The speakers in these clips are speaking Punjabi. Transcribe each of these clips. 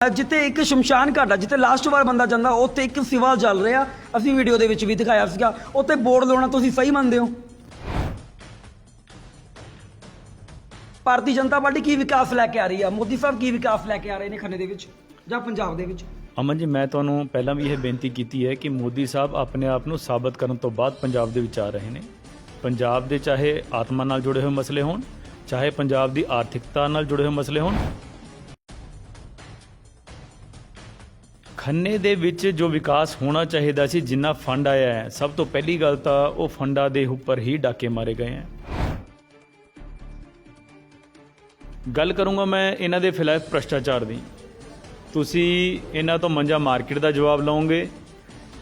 ਜਿੱਥੇ ਇੱਕ ਸ਼ਮਸ਼ਾਨ ਘਾਟ ਆ, ਜਿੱਥੇ ਲਾਸਟ ਵਾਰ ਬੰਦਾ ਜਾਂਦਾ, ਉੱਥੇ ਇੱਕ ਸਿਵਾ ਚੱਲ ਰਿਹਾ। ਅਸੀਂ ਵੀਡੀਓ ਦੇ ਵਿੱਚ ਵੀ ਦਿਖਾਇਆ ਸੀਗਾ। ਉੱਥੇ ਬੋਰਡ ਲਾਉਣਾ ਤੁਸੀਂ ਸਹੀ ਮੰਨਦੇ ਹੋ? ਭਾਰਤੀ ਜਨਤਾ ਪਾਰਟੀ ਕੀ ਵਿਕਾਸ ਲੈ ਕੇ ਆ ਰਹੀ ਆ? ਮੋਦੀ ਸਾਹਿਬ ਕੀ ਵਿਕਾਸ ਲੈ ਕੇ ਆ ਰਹੇ ਨੇ ਖੰਨੇ ਦੇ ਵਿੱਚ ਜਾਂ ਪੰਜਾਬ ਦੇ ਵਿੱਚ? ਅਮਨ ਜੀ, ਮੈਂ ਤੁਹਾਨੂੰ ਪਹਿਲਾਂ ਵੀ ਇਹ ਬੇਨਤੀ ਕੀਤੀ ਹੈ ਕਿ ਮੋਦੀ ਸਾਹਿਬ ਆਪਣੇ ਆਪ ਨੂੰ ਸਾਬਤ ਕਰਨ ਤੋਂ ਬਾਅਦ ਪੰਜਾਬ ਦੇ ਵਿੱਚ ਆ ਰਹੇ ਨੇ। ਪੰਜਾਬ ਦੇ ਚਾਹੇ ਆਤਮਾ ਨਾਲ ਜੁੜੇ ਹੋਏ ਮਸਲੇ ਹੋਣ, ਚਾਹੇ ਪੰਜਾਬ ਦੀ ਆਰਥਿਕਤਾ ਨਾਲ ਜੁੜੇ ਹੋਏ ਮਸਲੇ ਹੋਣ, ਖੰਨੇ ਦੇ ਵਿੱਚ ਜੋ ਵਿਕਾਸ ਹੋਣਾ ਚਾਹੀਦਾ ਸੀ, ਜਿੰਨਾ ਫੰਡ ਆਇਆ ਹੈ, ਸਭ ਤੋਂ ਪਹਿਲੀ ਗੱਲ ਤਾਂ ਉਹ ਫੰਡਾਂ ਦੇ ਉੱਪਰ ਹੀ ਡਾਕੇ ਮਾਰੇ ਗਏ ਹੈ। ਗੱਲ ਕਰੂੰਗਾ ਮੈਂ ਇਹਨਾਂ ਦੇ ਖਿਲਾਫ ਭ੍ਰਸ਼ਟਾਚਾਰ ਦੀ। ਤੁਸੀਂ ਇਹਨਾਂ ਤੋਂ ਮੰਜਾ ਮਾਰਕੀਟ ਦਾ ਜਵਾਬ ਲਓਗੇ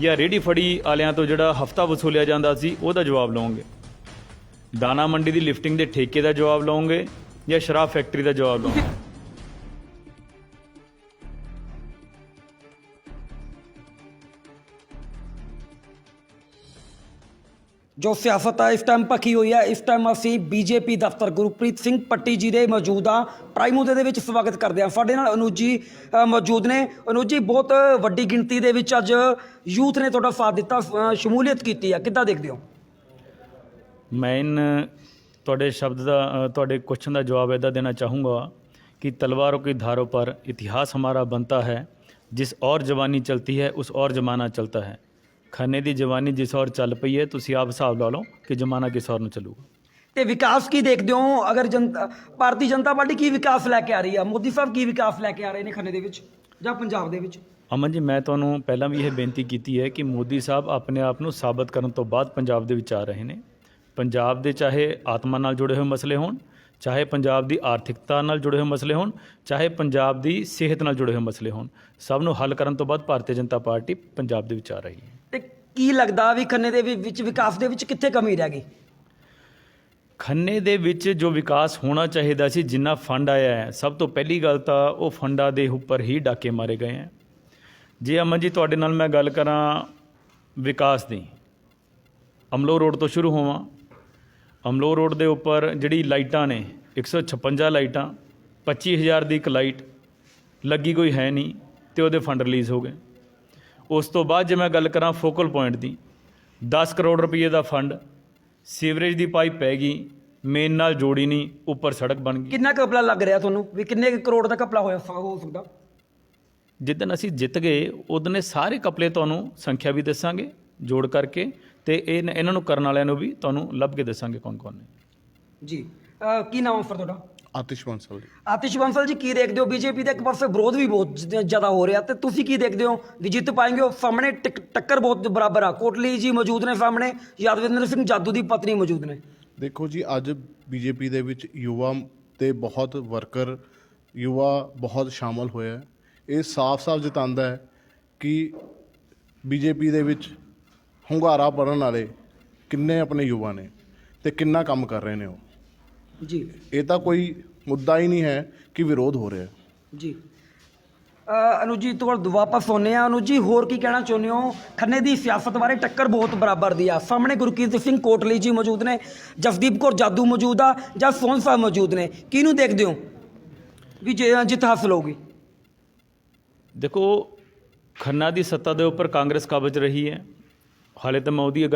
ਜਾਂ ਰੇਹੜੀ ਫੜੀ ਵਾਲਿਆਂ ਤੋਂ ਜਿਹੜਾ ਹਫਤਾ ਵਸੂਲਿਆ ਜਾਂਦਾ ਸੀ ਉਹਦਾ ਜਵਾਬ ਲਓਗੇ? ਦਾਣਾ ਮੰਡੀ ਦੀ ਲਿਫਟਿੰਗ ਦੇ ਠੇਕੇ ਦਾ ਜਵਾਬ ਲਓਗੇ ਜਾਂ ਸ਼ਰਾਬ ਫੈਕਟਰੀ ਦਾ ਜਵਾਬ ਲਓਗੇ? ਜੋ ਸਿਆਸਤ ਹੈ ਇਸ ਟਾਈਮ ਭਖੀ ਹੋਈ ਹੈ। ਇਸ ਟਾਈਮ ਅਸੀਂ ਬੀਜੇਪੀ ਦਫ਼ਤਰ ਗੁਰਪ੍ਰੀਤ ਸਿੰਘ ਪੱਟੀ ਜੀ ਦੇ ਮੌਜੂਦ ਹਾਂ। ਪ੍ਰਾਈਮ ਮੁੱਦੇ ਦੇ ਵਿੱਚ ਸਵਾਗਤ ਕਰਦੇ ਹਾਂ। ਸਾਡੇ ਨਾਲ ਅਨੁਜ ਜੀ ਮੌਜੂਦ ਨੇ। ਅਨੁਜ ਜੀ, ਬਹੁਤ ਵੱਡੀ ਗਿਣਤੀ ਦੇ ਵਿੱਚ ਅੱਜ ਯੂਥ ਨੇ ਤੁਹਾਡਾ ਸਾਥ ਦਿੱਤਾ, ਸ਼ਮੂਲੀਅਤ ਕੀਤੀ ਹੈ, ਕਿੱਦਾਂ ਦੇਖਦੇ ਹੋ? ਮੈਂ ਤੁਹਾਡੇ ਸ਼ਬਦ ਦਾ, ਤੁਹਾਡੇ क्वेश्चन ਦਾ ਜਵਾਬ ਇੱਦਾਂ ਦੇਣਾ ਚਾहूँगा कि तलवारों की धारों पर इतिहास हमारा बनता है, जिस और जवानी चलती है उस और ज़माना चलता है। ਖੰਨੇ ਦੀ ਜਵਾਨੀ ਜਿਸ ਔਰ ਚੱਲ ਪਈ ਹੈ, ਤੁਸੀਂ ਆਪ ਹਿਸਾਬ ਲਾ ਲਓ ਕਿ ਜ਼ਮਾਨਾ ਕਿਸ ਔਰ ਨੂੰ ਚੱਲੂਗਾ। ਤੇ ਵਿਕਾਸ ਕੀ ਦੇਖਦੇ ਹੋ? ਅਗਰ ਭਾਰਤੀ ਜਨਤਾ ਪਾਰਟੀ ਕੀ ਵਿਕਾਸ ਲੈ ਕੇ ਆ ਰਹੀ ਆ? ਮੋਦੀ ਸਾਹਿਬ ਕੀ ਵਿਕਾਸ ਲੈ ਕੇ ਆ ਰਹੇ ਨੇ ਖੰਨੇ ਦੇ ਵਿੱਚ ਜਾਂ ਪੰਜਾਬ ਦੇ ਵਿੱਚ? ਅਮਨ ਜੀ, ਮੈਂ ਤੁਹਾਨੂੰ ਪਹਿਲਾਂ ਵੀ ਇਹ ਬੇਨਤੀ ਕੀਤੀ ਹੈ ਕਿ ਮੋਦੀ ਸਾਹਿਬ ਆਪਣੇ ਆਪ ਨੂੰ ਸਾਬਤ ਕਰਨ ਤੋਂ ਬਾਅਦ ਪੰਜਾਬ ਦੇ ਵਿੱਚ ਆ ਰਹੇ ਨੇ। ਪੰਜਾਬ ਦੇ ਚਾਹੇ ਆਤਮਾ ਨਾਲ ਜੁੜੇ ਹੋਏ ਮਸਲੇ ਹੋਣ, ਚਾਹੇ ਪੰਜਾਬ ਦੀ ਆਰਥਿਕਤਾ ਨਾਲ ਜੁੜੇ ਹੋਏ ਮਸਲੇ ਹੋਣ, ਚਾਹੇ ਪੰਜਾਬ ਦੀ ਸਿਹਤ ਨਾਲ ਜੁੜੇ ਹੋਏ ਮਸਲੇ ਹੋਣ, ਸਭ ਨੂੰ ਹੱਲ ਕਰਨ ਤੋਂ ਬਾਅਦ ਭਾਰਤੀ ਜਨਤਾ ਪਾਰਟੀ ਪੰਜਾਬ ਦੇ ਵਿੱਚ ਆ ਰਹੀ ਹੈ। ਤੇ ਕੀ ਲੱਗਦਾ ਵੀ ਖੰਨੇ ਦੇ ਵਿੱਚ ਵਿਕਾਸ ਦੇ ਵਿੱਚ ਕਿੱਥੇ ਕਮੀ ਰਹਿ ਗਈ? ਖੰਨੇ ਦੇ ਵਿੱਚ ਜੋ ਵਿਕਾਸ ਹੋਣਾ ਚਾਹੀਦਾ ਸੀ, ਜਿੰਨਾ ਫੰਡ ਆਇਆ ਹੈ, ਸਭ ਤੋਂ ਪਹਿਲੀ ਗੱਲ ਤਾਂ ਉਹ ਫੰਡਾਂ ਦੇ ਉੱਪਰ ਹੀ ਡਾਕੇ ਮਾਰੇ ਗਏ ਹੈ। ਜੇ ਅਮਨ ਜੀ ਤੁਹਾਡੇ ਨਾਲ ਮੈਂ ਗੱਲ ਕਰਾਂ ਵਿਕਾਸ ਦੀ, ਅਮਲੋ ਰੋਡ ਤੋਂ ਸ਼ੁਰੂ ਹੋਵਾਂ। ਅਮਲੋ ਰੋਡ ਦੇ ਉੱਪਰ ਜਿਹੜੀ ਲਾਈਟਾਂ ਨੇ, 156 ਲਾਈਟਾਂ, 25,000 ਦੀ ਇੱਕ ਲਾਈਟ ਲੱਗੀ ਕੋਈ ਹੈ ਨਹੀਂ, ਤੇ ਉਹਦੇ ਫੰਡ ਰਿਲੀਜ਼ ਹੋ ਗਏ। ਉਸ ਤੋਂ ਬਾਅਦ ਜੇ ਮੈਂ ਗੱਲ ਕਰਾਂ ਫੋਕਲ ਪੁਆਇੰਟ ਦੀ, 10 ਕਰੋੜ ਰੁਪਏ ਦਾ ਫੰਡ, ਸੀਵਰੇਜ ਦੀ ਪਾਈਪ ਪੈ ਗਈ, ਮੇਨ ਨਾਲ ਜੋੜੀ ਨਹੀਂ, ਉੱਪਰ ਸੜਕ ਬਣ ਗਈ। ਕਿੰਨਾ ਕੁ ਘਪਲਾ ਲੱਗ ਰਿਹਾ ਤੁਹਾਨੂੰ ਵੀ ਕਿੰਨੇ ਕਰੋੜ ਦਾ ਘਪਲਾ ਹੋ ਸਕਦਾ? ਜਿੱਦਣ ਅਸੀਂ ਜਿੱਤ ਗਏ ਉਦੋਂ ਇਹ ਸਾਰੇ ਘਪਲੇ ਤੁਹਾਨੂੰ ਸੰਖਿਆ ਵੀ ਦੱਸਾਂਗੇ ਜੋੜ ਕਰਕੇ, ਤੇ ਇਹਨਾਂ ਨੂੰ ਕਰਨ ਵਾਲਿਆਂ ਨੂੰ ਵੀ ਤੁਹਾਨੂੰ ਲੱਭ ਕੇ ਦੱਸਾਂਗੇ ਕੌਣ ਕੌਣ ਨੇ। ਜੀ, ਕੀ ਨਾਮ ਫਿਰ ਤੁਹਾਡਾ? ਆਤਿਸ਼ ਬੰਸਲ ਜੀ। ਆਤਿਸ਼ ਬੰਸਲ ਜੀ, ਕੀ ਦੇਖਦੇ ਹੋ? ਬੀਜੇਪੀ ਦਾ ਇੱਕ ਪਾਸੇ ਵਿਰੋਧ ਵੀ ਬਹੁਤ ਜ਼ਿਆਦਾ ਹੋ ਰਿਹਾ, ਤੇ ਤੁਸੀਂ ਕੀ ਦੇਖਦੇ ਹੋ ਵੀ ਜਿੱਤ ਪਾਏਂਗੇ? ਉਹ ਸਾਹਮਣੇ ਟੱਕਰ ਬਹੁਤ ਬਰਾਬਰ ਆ। ਕੋਟਲੀ ਜੀ ਮੌਜੂਦ ਨੇ ਸਾਹਮਣੇ, ਯਾਦਵਿੰਦਰ ਸਿੰਘ ਜਾਦੂ ਦੀ ਪਤਨੀ ਮੌਜੂਦ ਨੇ। ਦੇਖੋ ਜੀ, ਅੱਜ ਬੀਜੇਪੀ ਦੇ ਵਿੱਚ ਯੁਵਾ ਤੇ ਬਹੁਤ ਵਰਕਰ, ਯੁਵਾ ਬਹੁਤ ਸ਼ਾਮਲ ਹੋਇਆ ਹੈ। ਇਹ ਸਾਫ਼-ਸਾਫ਼ ਜਤਾਉਂਦਾ ਹੈ ਕਿ ਬੀਜੇਪੀ ਦੇ ਵਿੱਚ ਹੁੰਗਾਰਾ ਭਰਨ ਵਾਲੇ ਕਿੰਨੇ ਆਪਣੇ ਯੁਵਾ ਨੇ ਤੇ ਕਿੰਨਾ ਕੰਮ ਕਰ ਰਹੇ ਨੇ ਉਹ ਜੀ। ਇਹ ਤਾਂ ਕੋਈ ਮੁੱਦਾ ਹੀ ਨਹੀਂ ਹੈ ਕਿ ਵਿਰੋਧ ਹੋ ਰਿਹਾ ਜੀ। ਅਨੁਜ ਜੀ ਤੋਂ ਵਾਪਸ ਆਉਂਦੇ ਹਾਂ। ਅਨੁਜ ਜੀ, ਹੋਰ ਕੀ ਕਹਿਣਾ ਚਾਹੁੰਦੇ ਹੋ? ਖੰਨੇ ਦੀ ਸਿਆਸਤ ਬਾਰੇ ਟੱਕਰ ਬਹੁਤ ਬਰਾਬਰ ਦੀ ਆ। ਸਾਹਮਣੇ ਗੁਰਕੀਰਤ ਸਿੰਘ ਕੋਟਲੀ ਜੀ ਮੌਜੂਦ ਨੇ, ਜਸਦੀਪ ਕੌਰ ਜਾਦੂ ਮੌਜੂਦ ਆ, ਜਾਂ ਸੋਹਣ ਸਾਹਿਬ ਮੌਜੂਦ ਨੇ। ਕਿਹਨੂੰ ਦੇਖਦੇ ਹੋ ਵੀ ਜਿੱਤ ਹਾਸਲ ਹੋਊਗੀ? ਦੇਖੋ, ਖੰਨਾ ਦੀ ਸੱਤਾ ਦੇ ਉੱਪਰ ਕਾਂਗਰਸ ਕਾਬਜ ਰਹੀ ਹੈ। ਹਾਲੇ ਤਾਂ ਮੈਂ ਉਹਦੀ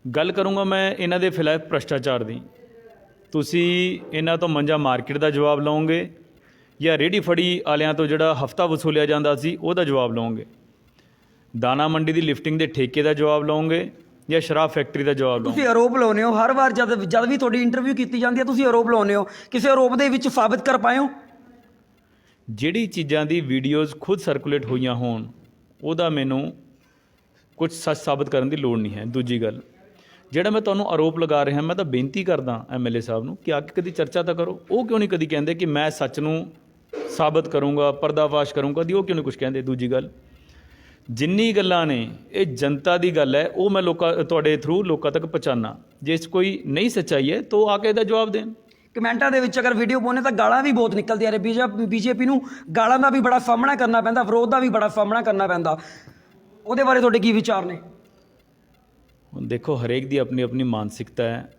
ਗੱਲ ਕਰੂੰਗਾ ਮੈਂ ਇਹਨਾਂ ਦੇ ਖਿਲਾਫ ਭ੍ਰਸ਼ਟਾਚਾਰ ਦੀ। ਤੁਸੀਂ ਇਹਨਾਂ ਤੋਂ ਮੰਜਾ ਮਾਰਕੀਟ ਦਾ ਜਵਾਬ ਲਓਗੇ ਜਾਂ ਰੇਹੜੀ ਫੜੀ ਵਾਲਿਆਂ ਤੋਂ ਜਿਹੜਾ ਹਫਤਾ ਵਸੂਲਿਆ ਜਾਂਦਾ ਸੀ ਉਹਦਾ ਜਵਾਬ ਲਓਗੇ? ਦਾਣਾ ਮੰਡੀ ਦੀ ਲਿਫਟਿੰਗ ਦੇ ਠੇਕੇ ਦਾ ਜਵਾਬ ਲਓਗੇ ਜਾਂ ਸ਼ਰਾਬ ਫੈਕਟਰੀ ਦਾ ਜਵਾਬ ਲਓਗੇ? ਤੁਸੀਂ ਆਰੋਪ ਲਾਉਂਦੇ ਹੋ ਹਰ ਵਾਰ, ਜਦ ਵੀ ਤੁਹਾਡੀ ਇੰਟਰਵਿਊ ਕੀਤੀ ਜਾਂਦੀ ਹੈ ਤੁਸੀਂ ਆਰੋਪ ਲਾਉਂਦੇ ਹੋ। ਕਿਸੇ ਆਰੋਪ ਦੇ ਵਿੱਚ ਸਾਬਿਤ ਕਰ ਪਾਏ ਹੋ? ਜਿਹੜੀ ਚੀਜ਼ਾਂ ਦੀ ਵੀਡੀਓਜ਼ ਖੁਦ ਸਰਕੂਲੇਟ ਹੋਈਆਂ ਹੋਣ ਉਹਦਾ ਮੈਨੂੰ ਕੁਝ ਸੱਚ ਸਾਬਤ ਕਰਨ ਦੀ ਲੋੜ ਨਹੀਂ ਹੈ। ਦੂਜੀ ਗੱਲ, ਜਿਹੜਾ ਮੈਂ ਤੁਹਾਨੂੰ ਆਰੋਪ ਲਗਾ ਰਿਹਾ, ਮੈਂ ਤਾਂ ਬੇਨਤੀ ਕਰਦਾ ਐਮਐਲਏ ਸਾਹਿਬ ਨੂੰ ਕਿ ਆ ਕੇ ਕਦੀ ਚਰਚਾ ਤਾਂ ਕਰੋ। ਉਹ ਕਿਉਂ ਨਹੀਂ ਕਦੀ ਕਹਿੰਦੇ ਕਿ ਮੈਂ ਸੱਚ ਨੂੰ ਸਾਬਤ ਕਰੂੰਗਾ, ਪਰਦਾਫਾਸ਼ ਕਰੂੰਗਾ? ਕਦੀ ਉਹ ਕਿਉਂ ਨਹੀਂ ਕੁਝ ਕਹਿੰਦੇ? ਦੂਜੀ ਗੱਲ, ਜਿੰਨੀ ਗੱਲਾਂ ਨੇ ਇਹ ਜਨਤਾ ਦੀ ਗੱਲ ਹੈ, ਉਹ ਮੈਂ ਤੁਹਾਡੇ ਥਰੂ ਲੋਕਾਂ ਤੱਕ ਪਹੁੰਚਾਉਣਾ। ਜੇ ਇਸ ਕੋਈ ਨਹੀਂ ਸੱਚਾਈ ਹੈ ਤਾਂ ਆ ਕੇ ਇਹਦਾ ਜਵਾਬ ਦੇਣ। ਕਮੈਂਟਾਂ ਦੇ ਵਿੱਚ ਅਗਰ ਵੀਡੀਓ ਪਾਉਂਦੇ ਤਾਂ ਗਾਲਾਂ ਵੀ ਬਹੁਤ ਨਿਕਲਦੀਆਂ ਨੇ। ਬੀਜੇਪੀ ਨੂੰ ਗਾਲਾਂ ਦਾ ਵੀ ਬੜਾ ਸਾਹਮਣਾ ਕਰਨਾ ਪੈਂਦਾ, ਵਿਰੋਧ ਦਾ ਵੀ ਬੜਾ ਸਾਹਮਣਾ ਕਰਨਾ ਪੈਂਦਾ। ਉਹਦੇ ਬਾਰੇ ਤੁਹਾਡੇ ਕੀ ਵਿਚਾਰ ਨੇ? ਹੁਣ ਦੇਖੋ, ਹਰੇਕ ਦੀ ਆਪਣੀ ਆਪਣੀ ਮਾਨਸਿਕਤਾ ਹੈ।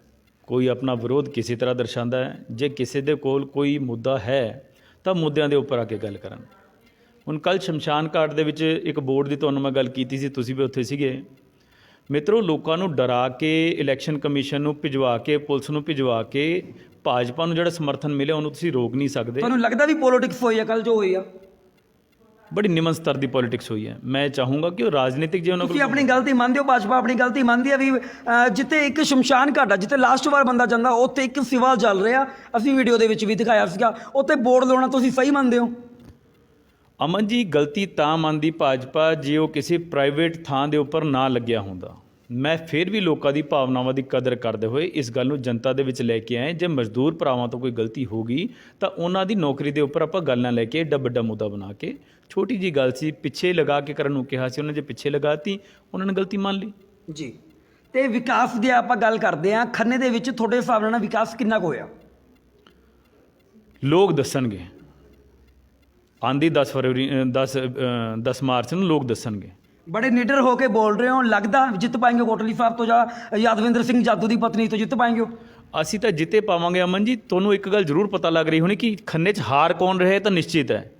ਕੋਈ ਆਪਣਾ ਵਿਰੋਧ ਕਿਸੇ ਤਰ੍ਹਾਂ ਦਰਸਾਉਂਦਾ ਹੈ। ਜੇ ਕਿਸੇ ਦੇ ਕੋਲ ਕੋਈ ਮੁੱਦਾ ਹੈ ਤਾਂ ਮੁੱਦਿਆਂ ਦੇ ਉੱਪਰ ਆ ਕੇ ਗੱਲ ਕਰਨ। ਹੁਣ ਕੱਲ੍ਹ ਸ਼ਮਸ਼ਾਨ ਘਾਟ ਦੇ ਵਿੱਚ ਇੱਕ ਬੋਰਡ ਦੀ ਤੁਹਾਨੂੰ ਮੈਂ ਗੱਲ ਕੀਤੀ ਸੀ, ਤੁਸੀਂ ਵੀ ਉੱਥੇ ਸੀਗੇ। ਮਿੱਤਰੋ, ਲੋਕਾਂ ਨੂੰ ਡਰਾ ਕੇ, ਇਲੈਕਸ਼ਨ ਕਮਿਸ਼ਨ ਨੂੰ ਭਿਜਵਾ ਕੇ, ਪੁਲਿਸ ਨੂੰ ਭਿਜਵਾ ਕੇ ਭਾਜਪਾ ਨੂੰ ਜਿਹੜਾ ਸਮਰਥਨ ਮਿਲਿਆ ਉਹਨੂੰ ਤੁਸੀਂ ਰੋਕ ਨਹੀਂ ਸਕਦੇ। ਤੁਹਾਨੂੰ ਲੱਗਦਾ ਵੀ ਪੋਲਿਟਿਕਸ ਹੋਈ ਆ ਕੱਲ ਜੋ ਹੋਈ ਆ? ਬੜੀ ਨਿਮਨ ਸਤਰ ਦੀ ਪੋਲਿਟਿਕਸ ਹੋਈ ਹੈ। ਮੈਂ ਚਾਹੂੰਗਾ ਕਿ ਉਹ ਰਾਜਨੀਤਿਕ ਜੇ ਉਹਨਾਂ ਤੁਸੀਂ ਆਪਣੀ ਗਲਤੀ ਮੰਨਦੇ ਹੋ, ਭਾਜਪਾ ਆਪਣੀ ਗਲਤੀ ਮੰਨਦੀ ਆ ਵੀ ਜਿੱਥੇ ਇੱਕ ਸ਼ਮਸ਼ਾਨ ਘਾਟ ਆ, ਜਿੱਥੇ ਲਾਸਟ ਵਾਰ ਬੰਦਾ ਜਾਂਦਾ, ਉੱਥੇ ਇੱਕ ਸਿਵਾ ਚੱਲ ਰਿਹਾ, ਅਸੀਂ ਵੀਡੀਓ ਦੇ ਵਿੱਚ ਵੀ ਦਿਖਾਇਆ ਸੀਗਾ, ਉੱਥੇ ਬੋਰਡ ਲਾਉਣਾ ਤੁਸੀਂ ਸਹੀ ਮੰਨਦੇ ਹੋ? ਅਮਨ ਜੀ, ਗਲਤੀ ਤਾਂ ਮੰਨਦੀ ਭਾਜਪਾ ਜੇ ਉਹ ਕਿਸੇ ਪ੍ਰਾਈਵੇਟ ਥਾਂ ਦੇ ਉੱਪਰ ਨਾ ਲੱਗਿਆ ਹੁੰਦਾ। ਮੈਂ ਫਿਰ ਵੀ ਲੋਕਾਂ ਦੀ ਭਾਵਨਾਵਾਂ ਦੀ ਕਦਰ ਕਰਦੇ ਹੋਏ ਇਸ ਗੱਲ ਨੂੰ ਜਨਤਾ ਦੇ ਵਿੱਚ ਲੈ ਕੇ ਆਏ। ਜੇ ਮਜ਼ਦੂਰ ਭਰਾਵਾਂ ਤੋਂ ਕੋਈ ਗਲਤੀ ਹੋ ਗਈ ਤਾਂ ਉਹਨਾਂ ਦੀ ਨੌਕਰੀ ਦੇ ਉੱਪਰ ਆਪਾਂ ਗੱਲ ਨਾ ਲੈ ਕੇ ਏਡਾ ਵੱਡਾ ਮੁੱਦਾ ਬਣਾ ਕੇ, ਛੋਟੀ ਜੀ ਗੱਲ ਸੀ, ਪਿੱਛੇ ਲਗਾ ਕੇ ਕਰਨ ਨੂੰ ਕਿਹਾ ਸੀ, ਉਹਨਾਂ ਜੇ ਪਿੱਛੇ ਲਗਾਤੀ, ਉਹਨਾਂ ਨੇ ਗਲਤੀ ਮੰਨ ਲਈ ਜੀ। ਤੇ ਵਿਕਾਸ ਦੀ ਆਪਾਂ ਗੱਲ ਕਰਦੇ ਹਾਂ, ਖੰਨੇ ਦੇ ਵਿੱਚ ਤੁਹਾਡੇ ਹਿਸਾਬ ਨਾਲ ਵਿਕਾਸ ਕਿੰਨਾ ਕੁ ਹੋਇਆ? ਲੋਕ ਦੱਸਣਗੇ, ਆਂਦੀ 10 ਮਾਰਚ ਨੂੰ ਲੋਕ ਦੱਸਣਗੇ। ਬੜੇ ਨਿਡਰ ਹੋ ਕੇ ਬੋਲ ਰਹੇ ਹੋ, ਲੱਗਦਾ ਜਿੱਤ ਪਾएंगे ਕੋਟਲੀ ਸਾਹਿਬ ਤੋਂ ਜਾਂ ਯਾਦਵਿੰਦਰ ਸਿੰਘ ਜਾਦੂ ਦੀ ਪਤਨੀ ਤੋਂ ਜਿੱਤ ਪਾएंगे? ਅਸੀਂ ਤਾਂ ਜਿੱਤੇ ਪਾਵਾਂਗੇ ਅਮਨ ਜੀ। ਤੁਹਾਨੂੰ ਇੱਕ ਗੱਲ ਜ਼ਰੂਰ ਪਤਾ ਲੱਗ ਰਹੀ ਹੋਣੀ ਕਿ ਖੰਨੇ 'ਚ ਹਾਰ ਕੌਣ ਰਹੇ ਤਾਂ ਨਿਸ਼ਚਿਤ ਹੈ।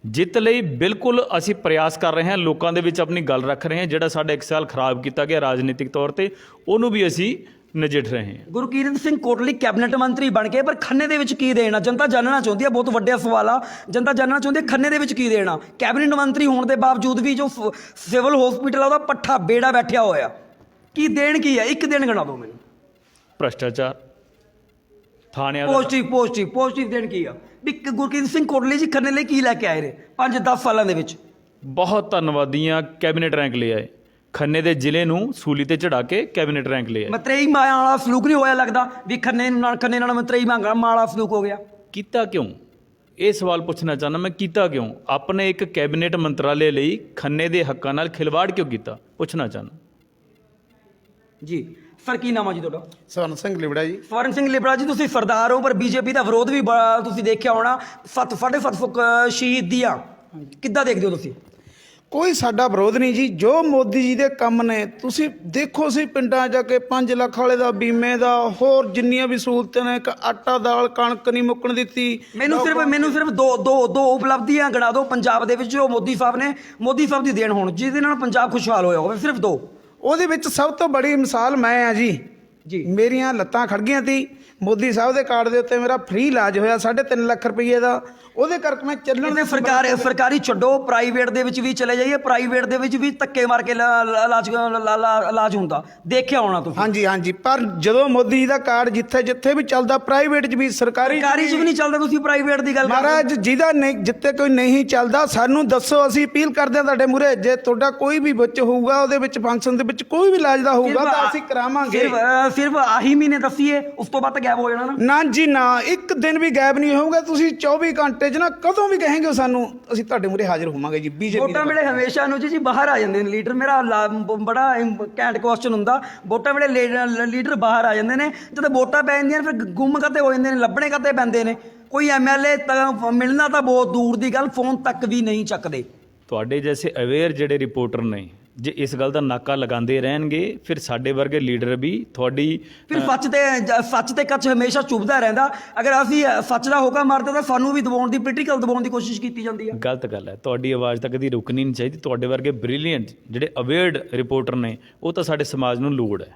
ਜਿੱਤ ਲਈ ਬਿਲਕੁਲ ਅਸੀਂ ਪ੍ਰਯਾਸ ਕਰ ਰਹੇ ਹਾਂ, ਲੋਕਾਂ ਦੇ ਵਿੱਚ ਆਪਣੀ ਗੱਲ ਰੱਖ ਰਹੇ ਹਾਂ। ਜਿਹੜਾ ਸਾਡਾ 1 ਸਾਲ ਖਰਾਬ ਕੀਤਾ ਗਿਆ ਰਾਜਨੀਤਿਕ ਤੌਰ ਤੇ, ਉਹਨੂੰ ਵੀ ਅਸੀਂ ਨਜਿੱਠ ਰਹੇ ਹਾਂ। ਗੁਰਕੀਰਤ ਸਿੰਘ ਕੋਟਲੀ ਕੈਬਨਿਟ ਮੰਤਰੀ ਬਣ ਕੇ, ਪਰ ਖੰਨੇ ਦੇ ਵਿੱਚ ਕੀ ਦੇਣਾ ਜਨਤਾ ਜਾਣਨਾ ਚਾਹੁੰਦੀ ਹੈ। ਬਹੁਤ ਵੱਡਾ ਸਵਾਲ ਆ, ਜਨਤਾ ਜਾਣਨਾ ਚਾਹੁੰਦੀ ਹੈ ਖੰਨੇ ਦੇ ਵਿੱਚ ਕੀ ਦੇਣਾ। ਕੈਬਨਿਟ ਮੰਤਰੀ ਹੋਣ ਦੇ ਬਾਵਜੂਦ ਵੀ ਜੋ ਸਿਵਲ ਹਸਪੀਟਲ ਆ ਉਹਦਾ ਪੱਠਾ ਬੇੜਾ ਬੈਠਿਆ ਹੋਇਆ, ਕੀ ਦੇਣ ਕੀ ਹੈ? ਇੱਕ ਦਿਨ ਗਿਣਾ ਦਿਓ ਮੈਨੂੰ। ਭ੍ਰਸ਼ਟਾਚਾਰ, ਥਾਣਿਆਂ ਦਾ ਪੋਜ਼ਿਟਿਵ ਦੇਣ ਕੀ ਆ? ਵੀ ਗੁਰਕੀਰਤ ਸਿੰਘ ਕੋਟਲੀ ਜੀ ਖੰਨੇ ਲਈ ਕੀ ਲੈ ਕੇ ਆਏ ਨੇ 5-10 ਸਾਲਾਂ ਦੇ ਵਿੱਚ? ਬਹੁਤ ਧੰਨਵਾਦੀਆਂ, ਕੈਬਨਿਟ ਰੈਂਕ ਲੈ ਆਏ। ਖੰਨੇ ਦੇ ਜ਼ਿਲ੍ਹੇ ਨੂੰ ਸੂਲੀ ਤੇ ਚੜਾ ਕੇ ਕੈਬਨਿਟ ਰੈਂਕ ਲਿਆ। ਮਤਰੇਈ ਮਾਂ ਵਾਲਾ ਸਲੂਕ ਨਹੀਂ ਹੋਇਆ ਲੱਗਦਾ ਵੀ ਖੰਨੇ ਨਾਲ ਮਤਰੇਈ ਮਾਂ ਵਾਲਾ ਸਲੂਕ ਹੋ ਗਿਆ? ਕੀਤਾ ਕਿਉਂ? ਇਹ ਸਵਾਲ ਪੁੱਛਣਾ ਚਾਹੁੰਦਾ ਮੈਂ, ਕੀਤਾ ਕਿਉਂ? ਆਪਣੇ ਇੱਕ ਕੈਬਨਿਟ ਮੰਤਰਾਲੇ ਲਈ ਖੰਨੇ ਦੇ ਹੱਕਾਂ ਨਾਲ ਖਿਲਵਾੜ ਕਿਉਂ ਕੀਤਾ, ਪੁੱਛਣਾ ਚਾਹੁੰਦਾ ਜੀ। ਸਰ ਕੀ ਨਾਮ ਆ ਜੀ ਤੁਹਾਡਾ? ਸਵਰਨ ਸਿੰਘ ਲਿਬੜਾ ਜੀ। ਸਵਰਨ ਸਿੰਘ ਲਿਬੜਾ ਜੀ, ਤੁਸੀਂ ਸਰਦਾਰ ਹੋ ਪਰ ਬੀਜੇਪੀ ਦਾ ਵਿਰੋਧ ਵੀ ਤੁਸੀਂ ਦੇਖਿਆ ਹੋਣਾ। 7.5 ਫੁੱਟ ਸ਼ਹੀਦੀਆਂ ਕਿੱਦਾਂ ਦੇਖਦੇ ਹੋ ਤੁਸੀਂ? ਕੋਈ ਸਾਡਾ ਵਿਰੋਧ ਨਹੀਂ ਜੀ। ਜੋ ਮੋਦੀ ਜੀ ਦੇ ਕੰਮ ਨੇ ਤੁਸੀਂ ਦੇਖੋ, ਅਸੀਂ ਪਿੰਡਾਂ ਜਾ ਕੇ 5 ਲੱਖ ਵਾਲੇ ਦਾ, ਬੀਮੇ ਦਾ, ਹੋਰ ਜਿੰਨੀਆਂ ਵੀ ਸਹੂਲਤਾਂ ਨੇ, ਇੱਕ ਆਟਾ ਦਾਲ ਕਣਕ ਨਹੀਂ ਮੁੱਕਣ ਦਿੱਤੀ। ਮੈਨੂੰ ਸਿਰਫ ਦੋ ਉਪਲਬਧੀਆਂ ਗਿਣਾ ਦਿਓ ਪੰਜਾਬ ਦੇ ਵਿੱਚ ਜੋ ਮੋਦੀ ਸਾਹਿਬ ਦੀ ਦੇਣ ਹੋਣ, ਜਿਹਦੇ ਨਾਲ ਪੰਜਾਬ ਖੁਸ਼ਹਾਲ ਹੋਇਆ ਹੋਵੇ, ਸਿਰਫ 2। ਉਹਦੇ ਵਿੱਚ ਸਭ ਤੋਂ ਬੜੀ ਮਿਸਾਲ ਮੈਂ ਆ ਜੀ। ਮੇਰੀਆਂ ਲੱਤਾਂ ਖੜ ਗਈਆਂ ਸੀ, ਮੋਦੀ ਸਾਹਿਬ ਦੇ ਕਾਰਡ ਦੇ ਉੱਤੇ ਮੇਰਾ ਫ੍ਰੀ ਇਲਾਜ ਹੋਇਆ 3.5 ਲੱਖ ਰੁਪਏ ਦਾ। ਉਹਦੇ ਕਰਕੇ ਮੈਂ ਚੱਲਣ ਦੇ ਸਰਕਾਰੀ ਛੱਡੋ, ਪ੍ਰਾਈਵੇਟ ਦੇ ਵਿੱਚ ਵੀ ਚਲੇ ਜਾਈਏ, ਪ੍ਰਾਈਵੇਟ ਦੇ ਵਿੱਚ ਵੀ ਧੱਕੇ ਮਾਰ ਕੇ ਇਲਾਜ ਹੁੰਦਾ, ਦੇਖਿਆ ਹੋਣਾ ਤੁਸੀਂ। ਹਾਂਜੀ। ਪਰ ਜਦੋਂ ਮੋਦੀ ਜੀ ਦਾ ਕਾਰਡ ਜਿੱਥੇ ਵੀ ਚੱਲਦਾ, ਪ੍ਰਾਈਵੇਟ 'ਚ ਵੀ ਸਰਕਾਰੀ 'ਚ ਵੀ ਨਹੀਂ ਚੱਲਦਾ। ਤੁਸੀਂ ਪ੍ਰਾਈਵੇਟ ਦੀ ਗੱਲ ਮਹਾਰਾਜ, ਜਿਹਦਾ ਨਹੀਂ, ਜਿੱਥੇ ਕੋਈ ਨਹੀਂ ਚੱਲਦਾ ਸਾਨੂੰ ਦੱਸੋ, ਅਸੀਂ ਅਪੀਲ ਕਰਦੇ ਹਾਂ ਤੁਹਾਡੇ ਮੂਹਰੇ। ਜੇ ਤੁਹਾਡਾ ਕੋਈ ਵੀ ਬੱਚ ਹੋਊਗਾ, ਉਹਦੇ ਵਿੱਚ ਫੰਕਸ਼ਨ ਦੇ ਵਿੱਚ ਕੋਈ ਵੀ ਇਲਾਜ ਦਾ ਹੋਊਗਾ ਤਾਂ ਅਸੀਂ ਕਰਾਵਾਂਗੇ। ਸਿਰਫ ਆਹੀ ਮਹੀਨੇ ਦੱਸੀਏ, ਉਸ ਤੋਂ ਬਾਅਦ ਗਾਇਬ ਹੋ ਜਾਣਾ ਨਾ ਜੀ ਨਾ, ਇੱਕ ਦਿਨ ਵੀ ਗਾਇਬ ਨਹੀਂ ਹੋਊਗਾ। ਤੁਸੀਂ 24 ਘੰਟੇ 'ਚ ਨਾ ਕਦੋਂ ਵੀ ਕਹੇਂਗੇ ਸਾਨੂੰ, ਅਸੀਂ ਤੁਹਾਡੇ ਮੂਹਰੇ ਹਾਜ਼ਰ ਹੋਵਾਂਗੇ ਜੀ। ਬੀਜੇਪੀ ਵੋਟਾਂ ਵੇਲੇ ਹਮੇਸ਼ਾ ਨੂੰ ਜੀ ਬਾਹਰ ਆ ਜਾਂਦੇ ਨੇ ਲੀਡਰ। ਮੇਰਾ ਬੜਾ ਘੈਂਟ ਕੁਐਸਚਨ ਹੁੰਦਾ, ਵੋਟਾਂ ਵੇਲੇ ਲੀਡਰ ਬਾਹਰ ਆ ਜਾਂਦੇ ਨੇ, ਜਦੋਂ ਵੋਟਾਂ ਪੈ ਜਾਂਦੀਆਂ ਨੇ ਫਿਰ ਗੁੰਮ ਕਾਤੇ ਹੋ ਜਾਂਦੇ ਨੇ, ਲੱਭਣੇ ਕਾਤੇ ਪੈਂਦੇ ਨੇ? ਕੋਈ MLA ਤਾਂ ਮਿਲਣਾ ਤਾਂ ਬਹੁਤ ਦੂਰ ਦੀ ਗੱਲ, ਫੋਨ ਤੱਕ ਵੀ ਨਹੀਂ ਚੱਕਦੇ। ਤੁਹਾਡੇ ਜੈਸੇ ਅਵੇਅਰ ਜਿਹੜੇ ਰਿਪੋਰਟਰ ਨੇ, ਜੇ ਇਸ ਗੱਲ ਦਾ ਨਾਕਾ ਲਗਾਉਂਦੇ ਰਹਿਣਗੇ, ਫਿਰ ਸਾਡੇ ਵਰਗੇ ਲੀਡਰ ਵੀ ਤੁਹਾਡੀ ਫਿਰ ਸੱਚ ਤੇ ਕੱਚ ਹਮੇਸ਼ਾ ਚੁਭਦਾ ਰਹਿੰਦਾ। ਅਗਰ ਅਸੀਂ ਸੱਚ ਦਾ ਹੋਕਾ ਮਾਰਦੇ ਤਾਂ ਸਾਨੂੰ ਵੀ ਦਬਾਉਣ ਦੀ, ਪੋਲੀਟੀਕਲ ਦਬਾਉਣ ਦੀ ਕੋਸ਼ਿਸ਼ ਕੀਤੀ ਜਾਂਦੀ ਹੈ। ਗਲਤ ਗੱਲ ਹੈ। ਤੁਹਾਡੀ ਆਵਾਜ਼ ਤਾਂ ਕਦੀ ਰੁਕਣੀ ਨਹੀਂ ਚਾਹੀਦੀ। ਤੁਹਾਡੇ ਵਰਗੇ ਬ੍ਰਿਲੀਅੰਟ ਜਿਹੜੇ ਅਵੇਅਰਡ ਰਿਪੋਰਟਰ ਨੇ, ਉਹ ਤਾਂ ਸਾਡੇ ਸਮਾਜ ਨੂੰ ਲੋੜ ਹੈ।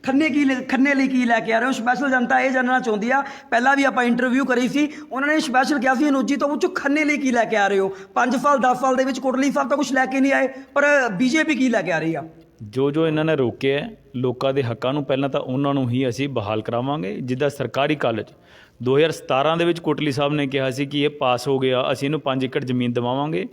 ਖੰਨੇ ਲਈ ਕੀ ਲੈ ਕੇ ਆ ਰਹੇ ਹੋ? ਸਪੈਸ਼ਲ ਜਨਤਾ ਇਹ ਜਾਣਨਾ ਚਾਹੁੰਦੀ ਆ। ਪਹਿਲਾਂ ਵੀ ਆਪਾਂ ਇੰਟਰਵਿਊ ਕਰੀ ਸੀ, ਉਹਨਾਂ ਨੇ ਸਪੈਸ਼ਲ ਕਿਹਾ ਸੀ ਅਨੁਜੀ ਤੋਂ ਪੁੱਛੋ ਖੰਨੇ ਲਈ ਕੀ ਲੈ ਕੇ ਆ ਰਹੇ ਹੋ? 5 ਸਾਲ 10 ਸਾਲ ਦੇ ਵਿੱਚ ਕੋਟਲੀ ਸਾਹਿਬ ਤਾਂ ਕੁਝ ਲੈ ਕੇ ਨਹੀਂ ਆਏ, ਪਰ ਬੀਜੇਪੀ ਕੀ ਲੈ ਕੇ ਆ ਰਹੀ ਆ? ਜੋ ਇਹਨਾਂ ਨੇ ਰੋਕਿਆ ਲੋਕਾਂ ਦੇ ਹੱਕਾਂ ਨੂੰ, ਪਹਿਲਾਂ ਤਾਂ ਉਹਨਾਂ ਨੂੰ ਹੀ ਅਸੀਂ ਬਹਾਲ ਕਰਾਵਾਂਗੇ। ਜਿੱਦਾਂ ਸਰਕਾਰੀ ਕਾਲਜ 2017 ਦੇ ਵਿੱਚ ਕੋਟਲੀ ਸਾਹਿਬ ਨੇ ਕਿਹਾ ਸੀ ਕਿ ਇਹ ਪਾਸ ਹੋ ਗਿਆ, ਅਸੀਂ ਇਹਨੂੰ 5 ਏਕੜ ਜ਼ਮੀਨ ਦਿਵਾਵਾਂਗੇ।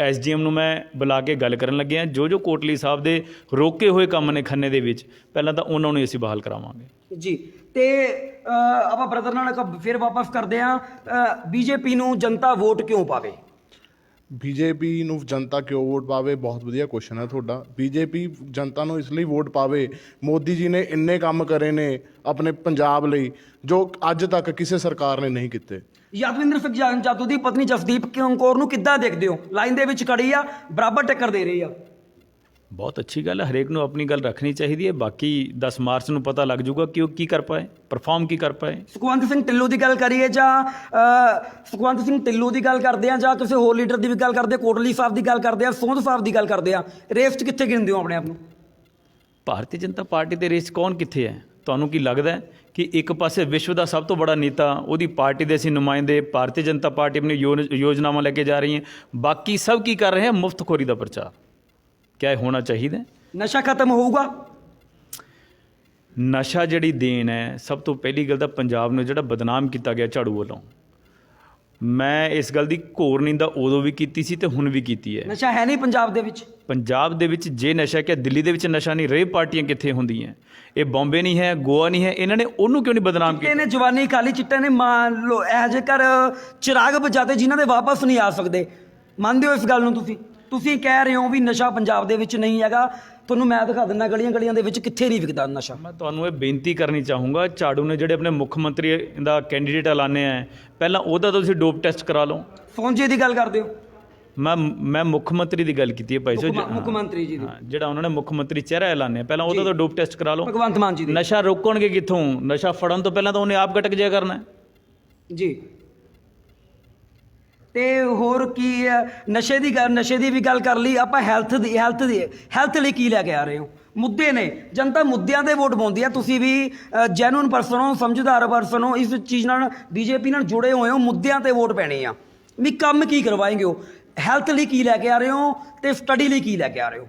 SDM ਨੂੰ ਮੈਂ ਬੁਲਾ ਕੇ ਗੱਲ ਕਰਨ ਲੱਗਿਆ। ਜੋ ਕੋਟਲੀ ਸਾਹਿਬ ਦੇ ਰੋਕੇ ਹੋਏ ਕੰਮ ਨੇ ਖੰਨੇ ਦੇ ਵਿੱਚ, ਪਹਿਲਾਂ ਤਾਂ ਉਹਨਾਂ ਨੂੰ ਅਸੀਂ ਬਹਾਲ ਕਰਾਵਾਂਗੇ ਜੀ। ਤੇ ਆਪਾਂ ਬ੍ਰਦਰ ਨਾਲ ਫਿਰ ਵਾਪਸ ਕਰਦੇ ਹਾਂ, ਬੀਜੇਪੀ ਨੂੰ ਜਨਤਾ ਵੋਟ ਕਿਉਂ ਪਾਵੇ? ਬੀਜੇਪੀ ਨੂੰ ਜਨਤਾ ਕਿਉਂ ਵੋਟ ਪਾਵੇ? ਬਹੁਤ ਵਧੀਆ ਕੁਐਸਚਨ ਹੈ ਤੁਹਾਡਾ। ਬੀਜੇਪੀ ਜਨਤਾ ਨੂੰ ਇਸ ਲਈ ਵੋਟ ਪਾਵੇ, ਮੋਦੀ ਜੀ ਨੇ ਇੰਨੇ ਕੰਮ ਕਰੇ ਨੇ ਆਪਣੇ ਪੰਜਾਬ ਲਈ ਜੋ ਅੱਜ ਤੱਕ ਕਿਸੇ ਸਰਕਾਰ ਨੇ ਨਹੀਂ ਕੀਤੇ। ਯਾਦਵਿੰਦਰ ਸਿੰਘ ਜਾਦੂ ਦੀ ਪਤਨੀ ਜਸਦੀਪ ਕੌਰ ਨੂੰ ਕਿੱਦਾਂ ਦੇਖਦੇ ਹੋ? ਲਾਈਨ ਦੇ ਵਿੱਚ ਖੜੀ ਆ, ਬਰਾਬਰ ਟੱਕਰ ਦੇ ਰਹੀ ਆ। ਬਹੁਤ ਅੱਛੀ ਗੱਲ ਹੈ, ਹਰੇਕ ਨੂੰ ਆਪਣੀ ਗੱਲ ਰੱਖਣੀ ਚਾਹੀਦੀ ਹੈ। ਬਾਕੀ 10 ਮਾਰਚ ਨੂੰ ਪਤਾ ਲੱਗ ਜਾਊਗਾ ਕਿ ਉਹ ਕੀ ਕਰ ਪਾਏ, ਪਰਫਾਰਮ ਕੀ ਕਰ ਪਾਏ। ਸੁਖਵੰਤ ਸਿੰਘ ਢਿੱਲੋਂ ਦੀ ਗੱਲ ਕਰੀਏ ਜਾਂ ਸੁਖਵੰਤ ਸਿੰਘ ਢਿੱਲੋਂ ਦੀ ਗੱਲ ਕਰਦੇ ਆ ਜਾਂ ਕਿਸੇ ਹੋਰ ਲੀਡਰ ਦੀ ਵੀ ਗੱਲ ਕਰਦੇ ਆ, ਕੋਟਲੀ ਸਾਹਿਬ ਦੀ ਗੱਲ ਕਰਦੇ ਆ, ਸੋਂਧ ਸਾਹਿਬ ਦੀ ਗੱਲ ਕਰਦੇ ਆ, ਰੇਸ 'ਚ ਕਿੱਥੇ ਗਿਣਦੇ ਹੋ ਆਪਣੇ ਆਪ ਨੂੰ? ਭਾਰਤੀ ਜਨਤਾ ਪਾਰਟੀ ਦੇ ਰੇਸ ਕੌਣ ਕਿੱਥੇ ਹੈ? ਤੁਹਾਨੂੰ ਕੀ ਲੱਗਦਾ ਹੈ ਕਿ ਇੱਕ ਪਾਸੇ ਵਿਸ਼ਵ ਦਾ ਸਭ ਤੋਂ ਬੜਾ ਨੇਤਾ, ਉਹਦੀ ਪਾਰਟੀ ਦੇ ਅਸੀਂ ਨੁਮਾਇੰਦੇ, ਭਾਰਤੀ ਜਨਤਾ ਪਾਰਟੀ ਆਪਣੀ ਯੋਜਨਾਵਾਂ ਲੈ ਕੇ ਜਾ ਰਹੀ ਹੈ, ਬਾਕੀ ਸਭ ਕੀ ਕਰ ਰਹੇ हैं? ਮੁਫਤਖੋਰੀ ਦਾ ਪ੍ਰਚਾਰ। ਕਿਆ ਇਹ ਹੋਣਾ ਚਾਹੀਦਾ? ਨਸ਼ਾ ਖਤਮ ਹੋਊਗਾ? ਨਸ਼ਾ ਜਿਹੜੀ ਦੇਣ ਹੈ, ਸਭ ਤੋਂ ਪਹਿਲੀ ਗੱਲ ਤਾਂ ਪੰਜਾਬ ਨੂੰ ਜਿਹੜਾ ਬਦਨਾਮ ਕੀਤਾ ਗਿਆ ਝਾੜੂ ਵੱਲੋਂ, ਮੈਂ ਇਸ ਗੱਲ ਦੀ ਘੋਰ ਨਿੰਦਾ ਉਦੋਂ ਵੀ ਕੀਤੀ ਸੀ ਤੇ ਹੁਣ ਵੀ ਕੀਤੀ ਹੈ। ਨਸ਼ਾ ਹੈ ਨਹੀਂ ਪੰਜਾਬ ਦੇ ਵਿੱਚ? ਪੰਜਾਬ ਦੇ ਵਿੱਚ ਜੇ ਨਸ਼ਾ ਕਿ ਦਿੱਲੀ ਦੇ ਵਿੱਚ ਨਸ਼ਾ ਨਹੀਂ, ਰੇਪ ਪਾਰਟੀਆਂ ਕਿੱਥੇ ਹੁੰਦੀਆਂ? ਇਹ ਬੰਬੇ ਨਹੀਂ ਹੈ, ਗੋਆ ਨਹੀਂ ਹੈ, ਇਹਨਾਂ ਨੇ ਉਹਨੂੰ ਕਿਉਂ ਨਹੀਂ ਬਦਨਾਮ ਕੀਤਾ? ਚਿੱਟੇ ਨੇ ਜਵਾਨੀ ਕਾਲੀ, ਚਿੱਟੇ ਨੇ ਮੰਨ ਲਓ ਇਹ ਜੇਕਰ ਚਿਰਾਗ ਬੁਝਾਤੇ ਜਿਨ੍ਹਾਂ ਦੇ ਵਾਪਸ ਨਹੀਂ ਆ ਸਕਦੇ, ਮੰਨਦੇ ਹੋ ਇਸ ਗੱਲ ਨੂੰ? ਤੁਸੀਂ ਕਹਿ ਰਹੇ ਹੋ ਵੀ ਨਸ਼ਾ ਪੰਜਾਬ ਦੇ ਵਿੱਚ ਨਹੀਂ ਹੈਗਾ, ਤੁਹਾਨੂੰ ਮੈਂ ਦਿਖਾ ਦਿੰਦਾ ਗਲੀਆਂ ਗਲੀਆਂ ਦੇ ਵਿੱਚ ਕਿੱਥੇ ਨਹੀਂ ਵਿਕਦਾ ਨਸ਼ਾ। ਮੈਂ ਤੁਹਾਨੂੰ ਇਹ ਬੇਨਤੀ ਕਰਨੀ ਚਾਹੂੰਗਾ, ਝਾੜੂ ਨੇ ਜਿਹੜੇ ਆਪਣੇ ਮੁੱਖ ਮੰਤਰੀ ਦਾ ਕੈਂਡੀਡੇਟ ਐਲਾਨੇ ਆ, ਪਹਿਲਾਂ ਉਹਦਾ ਤੁਸੀਂ ਡੋਪ ਟੈਸਟ ਕਰਾ ਲਓ। ਸੋਂਝੇ ਦੀ ਗੱਲ ਕਰਦੇ ਹੋ? ਮੈਂ ਮੁੱਖ ਮੰਤਰੀ ਦੀ ਗੱਲ ਕੀਤੀ ਹੈ ਭਾਈ ਸਾਹਿਬ, ਮੁੱਖ ਮੰਤਰੀ ਜੀ ਦੀ, ਜਿਹੜਾ ਉਹਨਾਂ ਨੇ ਮੁੱਖ ਮੰਤਰੀ ਚਿਹਰਾ ਐਲਾਨਿਆ, ਪਹਿਲਾਂ ਉਹਦਾ ਤਾਂ ਡੋਪ ਟੈਸਟ ਕਰਾ ਲਓ। ਭਗਵੰਤ ਮਾਨ ਜੀ ਦੀ। ਨਸ਼ਾ ਰੋਕਣਗੇ ਕਿੱਥੋਂ? ਨਸ਼ਾ ਫੜਨ ਤੋਂ ਪਹਿਲਾਂ ਤਾਂ ਉਹਨੇ ਆਪ ਗਟਕ ਜਿਆ ਕਰਨਾ ਜੀ। ਤੇ ਹੋਰ ਕੀ ਨਸ਼ੇ ਦੀ ਵੀ ਗੱਲ ਕਰ ਲਈ ਆਪਾਂ। ਹੈਲਥ ਲਈ ਕੀ ਲੈ ਕੇ ਆ ਰਹੇ ਹੋ? ਮੁੱਦੇ ਨੇ, ਜਨਤਾ ਮੁੱਦਿਆਂ ਤੇ ਵੋਟ ਪਾਉਂਦੀ ਆ। ਤੁਸੀਂ ਵੀ ਜੈਨੂਨ ਪਰਸਨ ਹੋ, ਸਮਝਦਾਰ ਪਰਸਨ ਹੋ, ਇਸ ਚੀਜ਼ ਨਾਲ ਬੀਜੇਪੀ ਨਾਲ ਜੁੜੇ ਹੋਏ ਹੋ, ਮੁੱਦਿਆਂ ਤੇ ਵੋਟ ਪੈਣੀ ਆ। ਵੀ ਕੰਮ ਕੀ ਕਰਵਾਏਂਗੇ ਹੋ? ਹੈਲਥ ਲਈ ਕੀ ਲੈ ਕੇ ਆ ਰਹੇ ਹੋ ਤੇ ਸਟੱਡੀ ਲਈ ਕੀ ਲੈ ਕੇ ਆ ਰਹੇ ਹੋ?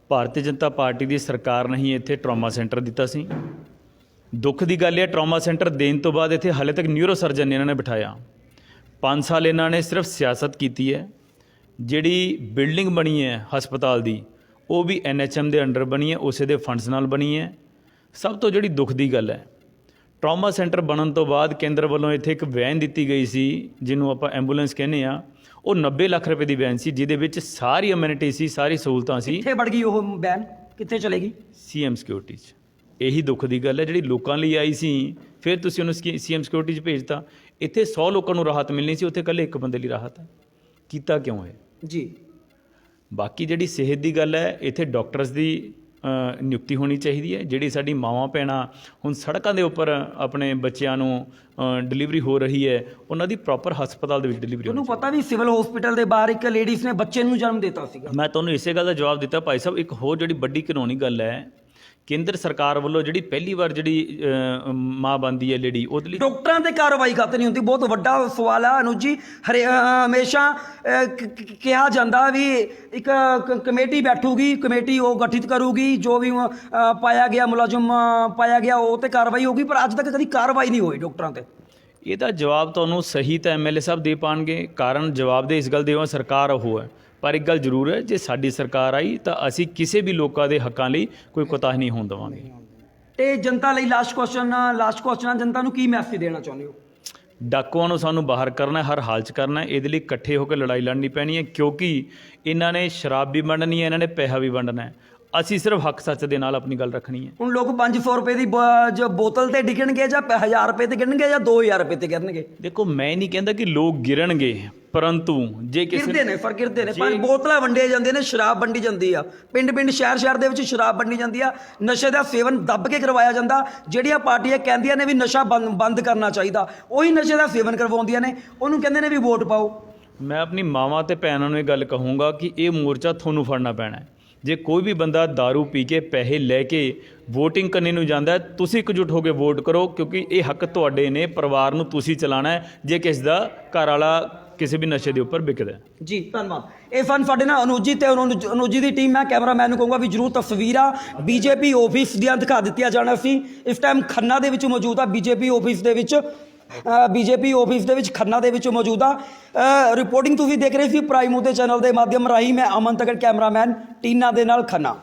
ਭਾਰਤੀ ਜਨਤਾ ਪਾਰਟੀ ਦੀ ਸਰਕਾਰ ਨਹੀਂ ਇੱਥੇ ਟਰਾਮਾ ਸੈਂਟਰ ਦਿੱਤਾ ਸੀ। ਦੁੱਖ ਦੀ ਗੱਲ ਇਹ, ਟਰਾਮਾ ਸੈਂਟਰ ਦੇਣ ਤੋਂ ਬਾਅਦ ਇੱਥੇ ਹਾਲੇ ਤੱਕ ਨਿਊਰੋ ਸਰਜਨ ਇਹਨਾਂ ਨੇ ਬਿਠਾਇਆ। 5 ਸਾਲ ਇਹਨਾਂ ਨੇ ਸਿਰਫ ਸਿਆਸਤ ਕੀਤੀ ਹੈ। ਜਿਹੜੀ ਬਿਲਡਿੰਗ ਬਣੀ ਹੈ ਹਸਪਤਾਲ ਦੀ, ਉਹ ਵੀ NHM ਦੇ ਅੰਡਰ ਬਣੀ ਹੈ, ਉਸੇ ਦੇ ਫੰਡਸ ਨਾਲ ਬਣੀ ਹੈ। ਸਭ ਤੋਂ ਜਿਹੜੀ ਦੁੱਖ ਦੀ ਗੱਲ ਹੈ, ਟਰਾਮਾ ਸੈਂਟਰ ਬਣਨ ਤੋਂ ਬਾਅਦ ਕੇਂਦਰ ਵੱਲੋਂ ਇੱਥੇ ਇੱਕ ਵੈਨ ਦਿੱਤੀ ਗਈ ਸੀ, ਜਿਹਨੂੰ ਆਪਾਂ ਐਂਬੂਲੈਂਸ ਕਹਿੰਦੇ ਆ। ਉਹ 90 ਲੱਖ ਰੁਪਏ ਦੀ ਵੈਨ ਸੀ, ਜਿਹਦੇ ਵਿੱਚ ਸਾਰੀ ਅਮੈਨਿਟੀ ਸੀ, ਸਾਰੀ ਸਹੂਲਤਾਂ ਸੀ। ਕਿੱਥੇ ਵੜ ਗਈ ਉਹ ਵੈਨ? ਕਿੱਥੇ ਚਲੇਗੀ? CM ਸਿਕਿਉਰਿਟੀ 'ਚ। ਇਹੀ ਦੁੱਖ ਦੀ ਗੱਲ ਹੈ, ਜਿਹੜੀ ਲੋਕਾਂ ਲਈ ਆਈ ਸੀ, ਫਿਰ ਤੁਸੀਂ ਉਹਨੂੰ CM ਸਿਕਿਉਰਿਟੀ 'ਚ ਭੇਜਤਾ। ਇੱਥੇ 100 ਲੋਕਾਂ ਨੂੰ ਰਾਹਤ ਮਿਲਣੀ ਸੀ, ਉੱਥੇ ਇਕੱਲੇ ਇੱਕ ਬੰਦੇ ਲਈ ਰਾਹਤ ਹੈ। ਕੀਤਾ ਕਿਉਂ ਹੈ ਜੀ? ਬਾਕੀ ਜਿਹੜੀ ਸਿਹਤ ਦੀ ਗੱਲ ਹੈ, ਇੱਥੇ ਡਾਕਟਰਸ ਦੀ ਨਿਯੁਕਤੀ ਹੋਣੀ ਚਾਹੀਦੀ ਹੈ। ਜਿਹੜੀ ਸਾਡੀ ਮਾਵਾਂ ਭੈਣਾਂ ਹੁਣ ਸੜਕਾਂ ਦੇ ਉੱਪਰ ਆਪਣੇ ਬੱਚਿਆਂ ਨੂੰ ਡਿਲੀਵਰੀ ਹੋ ਰਹੀ ਹੈ, ਉਹਨਾਂ ਦੀ ਪ੍ਰੋਪਰ ਹਸਪਤਾਲ ਦੇ ਵਿੱਚ ਡਿਲੀਵਰੀ ਹੋਣੀ ਤੁਹਾਨੂੰ ਪਤਾ ਵੀ ਸਿਵਲ ਹਸਪੀਟਲ ਦੇ ਬਾਹਰ ਇੱਕ ਲੇਡੀਜ਼ ਨੇ ਬੱਚੇ ਨੂੰ ਜਨਮ ਦਿੱਤਾ ਸੀਗਾ। ਮੈਂ ਤੁਹਾਨੂੰ ਇਸੇ ਗੱਲ ਦਾ ਜਵਾਬ ਦਿੱਤਾ ਭਾਈ ਸਾਹਿਬ। ਇੱਕ ਹੋਰ ਜਿਹੜੀ ਵੱਡੀ ਕਾਨੂੰਨੀ ਗੱਲ ਹੈ, ਕੇਂਦਰ ਸਰਕਾਰ ਵੱਲੋਂ ਜਿਹੜੀ ਪਹਿਲੀ ਵਾਰ ਜਿਹੜੀ ਮਾਂ ਬਣਦੀ ਹੈ ਲੇਡੀ, ਉਹਦੇ ਲਈ ਡਾਕਟਰਾਂ ਤੇ ਕਾਰਵਾਈ ਕਾਤੇ ਨਹੀਂ ਹੁੰਦੀ? ਬਹੁਤ ਵੱਡਾ ਸਵਾਲ ਆ ਅਨੁਜ ਜੀ। ਹਮੇਸ਼ਾ ਕਿਹਾ ਜਾਂਦਾ ਵੀ ਇੱਕ ਕਮੇਟੀ ਬੈਠੂਗੀ, ਕਮੇਟੀ ਉਹ ਗਠਿਤ ਕਰੂਗੀ, ਜੋ ਵੀ ਪਾਇਆ ਗਿਆ ਮੁਲਾਜ਼ਮ ਪਾਇਆ ਗਿਆ ਉਹ ਤੇ ਕਾਰਵਾਈ ਹੋਊਗੀ, ਪਰ ਅੱਜ ਤੱਕ ਕਦੀ ਕਾਰਵਾਈ ਨਹੀਂ ਹੋਈ ਡਾਕਟਰਾਂ ਤੇ। ਇਹਦਾ ਜਵਾਬ ਤੁਹਾਨੂੰ ਸਹੀ ਤਾਂ MLA ਸਾਹਿਬ ਦੇ ਪਾਣਗੇ। ਕਾਰਨ ਜਵਾਬ ਦੇ ਇਸ ਗੱਲ ਦੇ ਸਰਕਾਰ ਉਹ ਹੈ। ਪਰ ਇੱਕ ਗੱਲ ਜ਼ਰੂਰ ਹੈ, ਜੇ ਸਾਡੀ ਸਰਕਾਰ ਆਈ ਤਾਂ ਅਸੀਂ ਕਿਸੇ ਵੀ ਲੋਕਾਂ ਦੇ ਹੱਕਾਂ ਲਈ ਕੋਈ ਕੋਤਾਹੀ ਨਹੀਂ ਹੋਣ ਦੇਵਾਂਗੇ। ਤੇ ਜਨਤਾ ਲਈ ਲਾਸਟ ਕੁਐਸਚਨ ਜਨਤਾ ਨੂੰ ਕੀ ਮੈਸੇਜ ਦੇਣਾ ਚਾਹੁੰਦੇ ਹੋ? ਡਾਕੂਆਂ ਨੂੰ ਸਾਨੂੰ ਬਾਹਰ ਕਰਨਾ, ਹਰ ਹਾਲ 'ਚ ਕਰਨਾ। ਇਹਦੇ ਲਈ ਇਕੱਠੇ ਹੋ ਕੇ ਲੜਾਈ ਲੜਨੀ ਪੈਣੀ ਹੈ, ਕਿਉਂਕਿ ਇਹਨਾਂ ਨੇ ਸ਼ਰਾਬ ਵੀ ਵੰਡਣੀ ਹੈ, ਇਹਨਾਂ ਨੇ ਪੈਸਾ ਵੀ ਵੰਡਣਾ ਹੈ। ਅਸੀਂ ਸਿਰਫ ਹੱਕ ਸੱਚ ਦੇ ਨਾਲ ਆਪਣੀ ਗੱਲ ਰੱਖਣੀ ਹੈ। ਹੁਣ ਲੋਕ 500 ਰੁਪਏ ਦੀ ਜੋ ਬੋਤਲ ਤੇ ਡਿੱਗਣਗੇ ਜਾਂ 1000 ਰੁਪਏ ਤੇ ਗਿਰਨਗੇ ਜਾਂ 2000 ਰੁਪਏ ਤੇ ਗਿਰਨਗੇ? ਦੇਖੋ, ਮੈਂ ਨਹੀਂ ਕਹਿੰਦਾ ਕਿ ਲੋਕ ਗਿਰਨਗੇ, ਪਰੰਤੂ ਜੇ ਕਿਸੇ ਗਿਰਦੇ ਨੇ ਪਰ ਬੋਤਲਾਂ ਵੰਡੀਆਂ ਜਾਂਦੀਆਂ ਨੇ, ਸ਼ਰਾਬ ਵੰਡੀ ਜਾਂਦੀ ਆ, ਪਿੰਡ ਸ਼ਹਿਰ ਦੇ ਵਿੱਚ ਸ਼ਰਾਬ ਵੰਡੀ ਜਾਂਦੀ ਆ, ਨਸ਼ੇ ਦਾ ਸੇਵਨ ਦੱਬ ਕੇ ਕਰਵਾਇਆ ਜਾਂਦਾ। ਜਿਹੜੀਆਂ ਪਾਰਟੀਆਂ ਕਹਿੰਦੀਆਂ ਨੇ ਵੀ ਨਸ਼ਾ ਬੰਦ ਕਰਨਾ ਚਾਹੀਦਾ, ਉਹੀ ਨਸ਼ੇ ਦਾ ਸੇਵਨ ਕਰਵਾਉਂਦੀਆਂ ਨੇ, ਉਹਨੂੰ ਕਹਿੰਦੇ ਨੇ ਵੀ ਵੋਟ ਪਾਓ। ਮੈਂ ਆਪਣੀ ਮਾਵਾਂ ਤੇ ਭੈਣਾਂ ਨੂੰ ਇਹ ਗੱਲ ਕਹੂੰਗਾ ਕਿ ਇਹ ਮੋਰਚਾ ਤੁਹਾਨੂੰ ਫੜਨਾ ਪੈਣਾ ਹੈ। ਜੇ ਕੋਈ ਵੀ ਬੰਦਾ दारू ਪੀ ਕੇ ਪੈਸੇ ਲੈ ਕੇ ਵੋਟਿੰਗ ਕਰਨੇ ਨੂੰ ਜਾਂਦਾ ਹੈ, ਤੁਸੀਂ ਇਕਜੁੱਟ ਹੋ ਕੇ ਵੋਟ ਕਰੋ, ਕਿਉਂਕਿ ਇਹ ਹੱਕ ਤੁਹਾਡੇ ਨੇ। ਪਰਿਵਾਰ ਨੂੰ ਤੁਸੀਂ ਚਲਾਉਣਾ ਹੈ, ਜੇ ਕਿਸੇ ਦਾ ਘਰ ਵਾਲਾ ਕਿਸੇ ਵੀ ਨਸ਼ੇ ਦੇ ਉੱਪਰ ਵਿਕਦਾ ਹੈ। ਜੀ ਧੰਨਵਾਦ। ਇਹ ਫਨ ਸਾਡੇ ਨਾਲ ਅਨੁਜ ਜੀ ਤੇ ਅਨੁਜ ਜੀ ਦੀ ਟੀਮ। ਮੈਂ ਕੈਮਰਾਮੈਨ ਨੂੰ ਕਹੂੰਗਾ ਵੀ ਜ਼ਰੂਰ ਤਸਵੀਰਾਂ BJP ਆਫਿਸ ਦੀਆਂ ਦਿਖਾ ਦਿੱਤੀਆਂ ਜਾਣ। ਅਸੀਂ ਇਸ ਟਾਈਮ ਖੰਨਾ ਦੇ ਵਿੱਚ ਮੌਜੂਦ ਆ, BJP ਆਫਿਸ ਦੇ ਵਿੱਚ ਖੰਨਾ ਦੇ ਵਿੱਚ ਮੌਜੂਦ ਆ। ਰਿਪੋਰਟਿੰਗ ਤੁਸੀਂ ਦੇਖ ਰਹੇ ਸੀ ਪ੍ਰਾਈਮ ਦੇ ਚੈਨਲ ਦੇ ਮਾਧਿਅਮ ਰਾਹੀਂ। ਮੈਂ ਅਮਨ ਤਗੜ, ਕੈਮਰਾਮੈਨ ਟੀਨਾ ਦੇ ਨਾਲ ਖੰਨਾ।